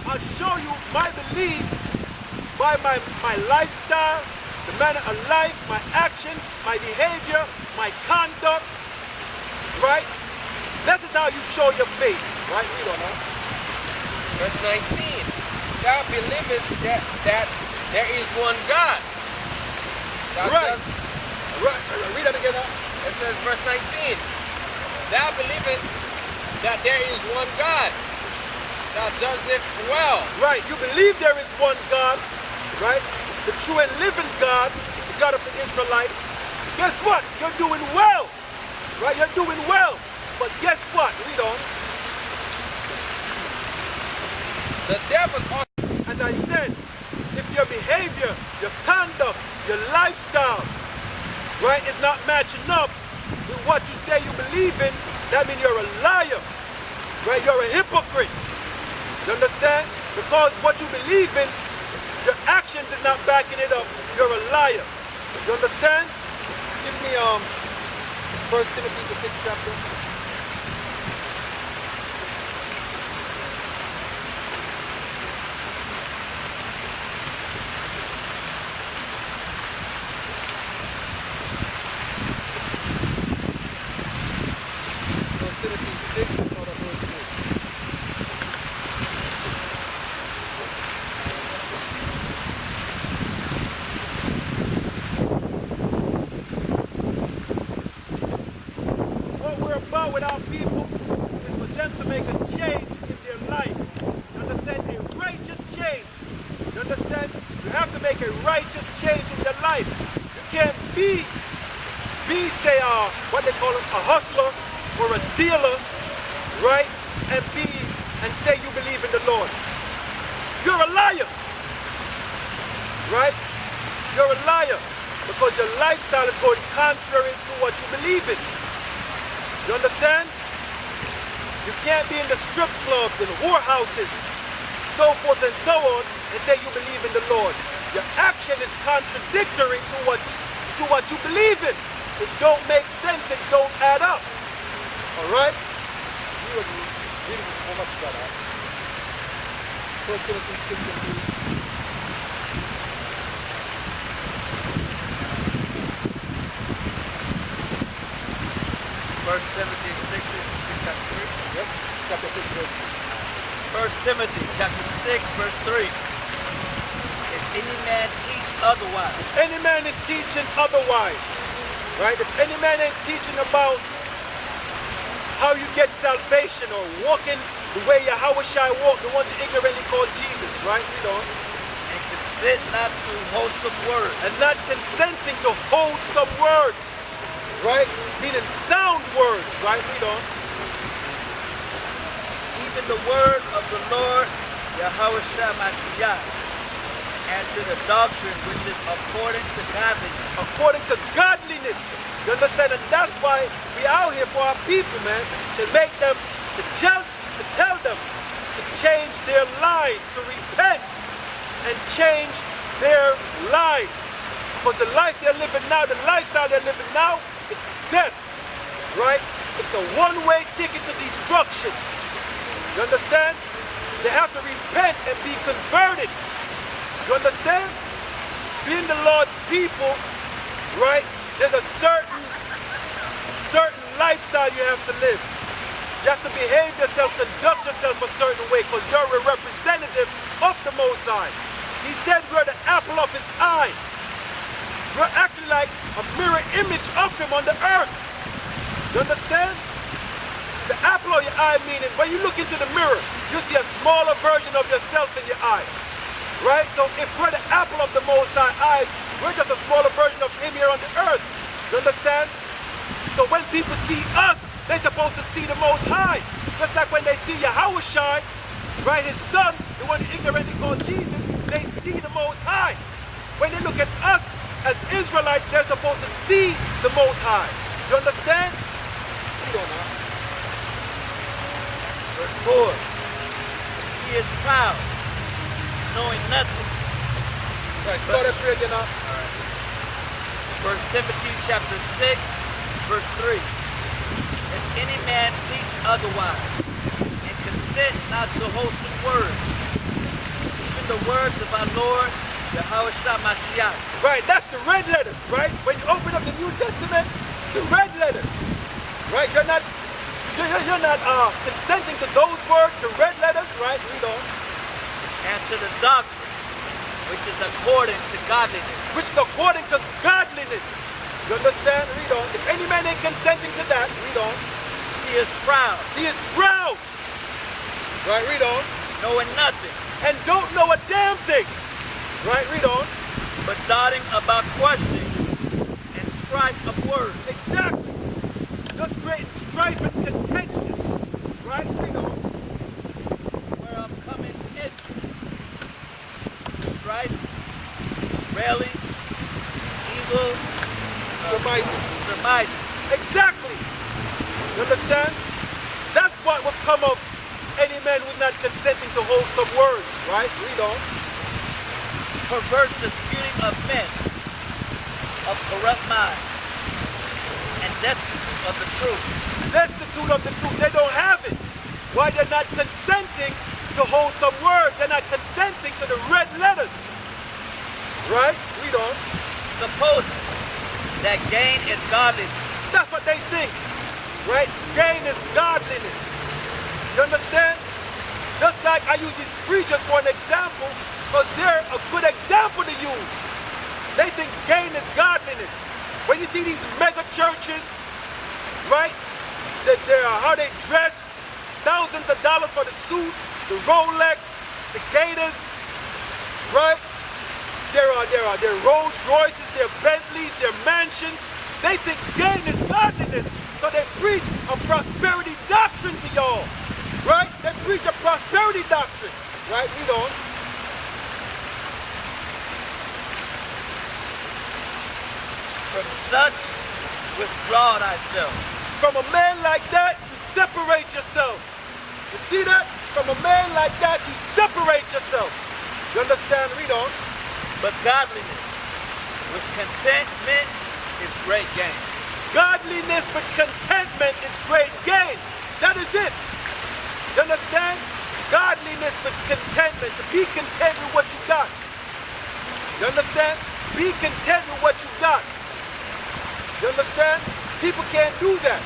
I'll show you my belief by my lifestyle, the manner of life, my actions, my behavior, my conduct, right? This is how you show your faith, right? Read on that. Verse 19. Thou believest that there is one God. Right. Read that again now. It says, verse 19. Thou believest that there is one God. Thou does it well. Right. You believe there is one God, right? The true and living God, the God of the Israelites. Guess what? You're doing well, right? You're doing well. But guess what? Read on. The devils are... As I said, if your behavior, your conduct, your lifestyle, right, is not matching up with what you say you believe in, that means you're a liar, right? You're a hypocrite. You understand? Because what you believe in, your actions is not backing it up. You're a liar. You understand? Give me 1 Timothy the 6th chapter. With our people is for them to make a change in their life. You understand? A righteous change. You understand? You have to make a righteous change in your life. You can't be say what they call a hustler or a dealer, right? And say you believe in the Lord. You're a liar. Right? You're a liar because your lifestyle is going contrary to what you believe in. You understand? You can't be in the strip clubs and whorehouses, so forth and so on, and say you believe in the Lord. Your action is contradictory to what you believe in. It don't make sense. It don't add up. All right? How much you got that? 1 Timothy 6 and 3. First Timothy 6, chapter 3. Yep, chapter 6, verse 1 Timothy chapter 6, verse 3. If any man teach otherwise. If any man is teaching otherwise, right? If any man ain't teaching about how you get salvation or walking the way Yahweh Shai walked, the one you ignorantly called Jesus, right? Read on. And consent not to wholesome words. And not consenting to wholesome words. Right? Meaning sound words, right? Read on. Even the word of the Lord, Yahweh Shai Mashiach, and to the doctrine which is according to godliness. According to godliness. You understand? And that's why we out here for our people, man. To make them, to tell them to change their lives, to repent and change their lives. Because the life they're living now, the lifestyle they're living now, it's death, right? It's a one-way ticket to destruction. You understand? They have to repent and be converted. You understand? Being the Lord's people, right? There's a certain lifestyle you have to live. You have to behave yourself, conduct yourself a certain way because you're a representative of the Most High. He said we're the apple of his eye. We're actually like a mirror image of him on the earth. You understand? The apple of your eye meaning when you look into the mirror, you see a smaller version of yourself in your eye. Right? So if we're the apple of the Most High eye, we're just a smaller version of him here on the earth. You understand? So when people see us, they're supposed to see the Most High. Just like when they see Yahweh Shai, right, his son, the one ignorantly called Jesus, they see the Most High. When they look at us, as Israelites, they're supposed to see the Most High. You understand? Read on now. Verse 4. He is proud, knowing nothing. Right, start at 3 again now. All right. 1 Timothy chapter 6, verse 3. If any man teach otherwise, and consent not to wholesome words, words of our Lord, Yahweh Mashiach. Right, that's the red letters, right? When you open up the New Testament, the red letters, right? You're not consenting to those words, the red letters, right? Read on. And to the doctrine, which is according to godliness. Which is according to godliness. You understand? Read on. If any man ain't consenting to that, read on. He is proud. He is proud. Right, read on. Knowing nothing. And don't know a damn thing. Right, read on. But doubting about questions and strife of words. Exactly. Just creating strife and contention. Right, read on. Where I'm coming in. Strife, railings, evil, surmising. Exactly. You understand? That's what will come of any man who's not consenting to wholesome words. Right, read on. Perverse disputing of men, of corrupt mind, and destitute of the truth. Destitute of the truth. They don't have it. Why? They're not consenting to wholesome words. They're not consenting to the red letters. Right? Read on. Supposing that gain is godliness. That's what they think. Right? Gain is godliness. You understand? Just like I use these preachers for an example, because they're a good example to use. They think gain is godliness. When you see these mega churches, right? How they dress, thousands of dollars for the suit, the Rolex, the Gators, right? There are Rolls Royces, their Bentleys, their mansions. They think gain is godliness, so they preach a prosperity doctrine to y'all, right? They preach a prosperity doctrine, right? Read on. From such, withdraw thyself. From a man like that, you separate yourself. You see that? From a man like that, you separate yourself. You understand? Read on. But godliness with contentment is great gain. Godliness with contentment is great gain. That is it. You understand? Godliness with contentment. To be content with what you got. You understand? Be content with what you got. You understand? People can't do that.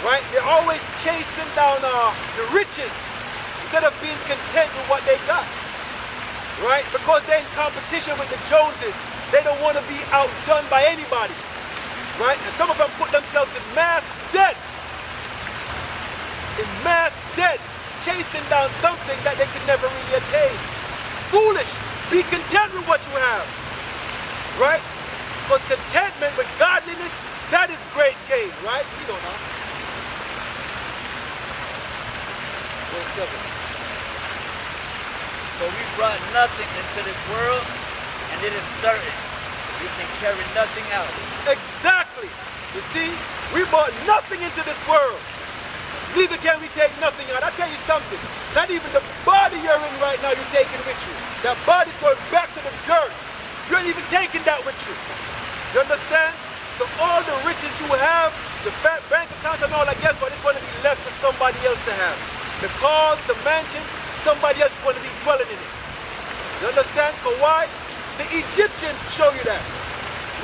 Right? They're always chasing down the riches instead of being content with what they got. Right? Because they're in competition with the Joneses. They don't want to be outdone by anybody. Right? And some of them put themselves in mass debt. In mass debt. Chasing down something that they can never really attain. Foolish. Be content with what you have. Right? Because contentment with godliness, that is great gain, right? You don't know. For we brought nothing into this world, and it is certain we can carry nothing out. Exactly. You see, we brought nothing into this world. Neither can we take nothing out. I tell you something. Not even the body you're in right now, you're taking with you. That body's going back to the dirt. You ain't even taking that with you. You understand? So all the riches you have, the fat bank accounts and all that, guess what? It's going to be left for somebody else to have. The cars, the mansion, somebody else is going to be dwelling in it. You understand? So why? The Egyptians show you that.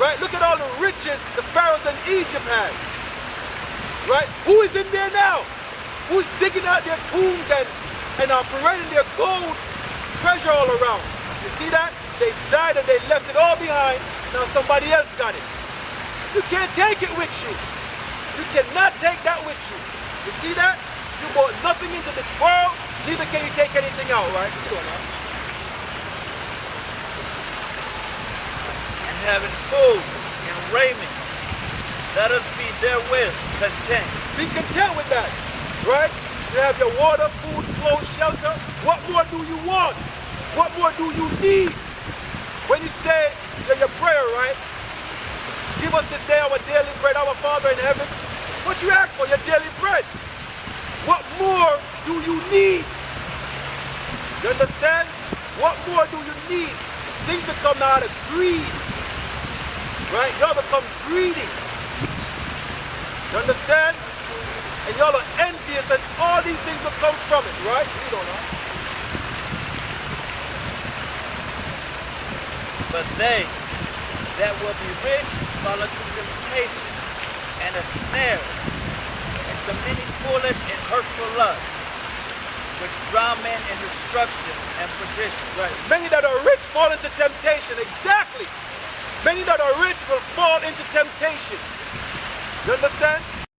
Right? Look at all the riches the pharaohs in Egypt had. Right? Who is in there now? Who's digging out their tombs and parading their gold treasure all around? You see that? They died and they left it all behind. Now somebody else got it. You can't take it with you. You cannot take that with you. You see that? You brought nothing into this world, neither can you take anything out, right? You don't know. And having food and raiment, let us be therewith content. Be content with that, right? You have your water, food, clothes, shelter. What more do you want? What more do you need? When you say your prayer, right? Give us this day our daily bread, our Father in heaven. What you ask for? Your daily bread. What more do you need? You understand? What more do you need? Things become out of greed. Right? Y'all become greedy. You understand? And y'all are envious and all these things will come from it, right? You don't know. But they that will be rich fall into temptation and a snare, into many foolish and hurtful lusts, which drown men in destruction and perdition. Right. Many that are rich fall into temptation